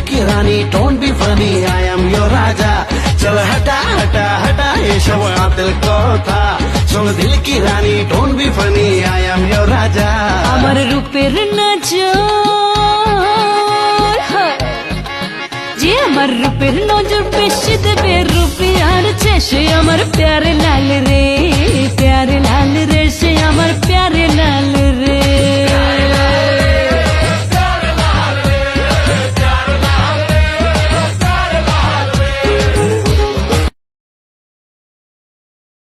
की रानी don't be funny I am your raja चल हटा हटा हटा ये सब दिल को था सुन दिल की रानी don't be funny I am your raja আমার রূপের নজর যে আমার রূপের নজর বেশি দেবে রুপিয়ার চেয়ে সে আমার প্যারে লাল রে সে আমার প্যারে লাল